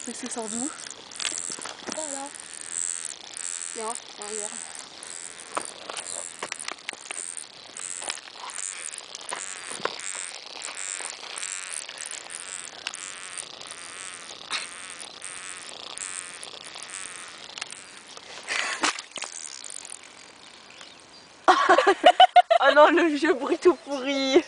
Mais ça sort d'où? Voilà. Tiens, regarde. Oh non, le vieux bruit tout pourri.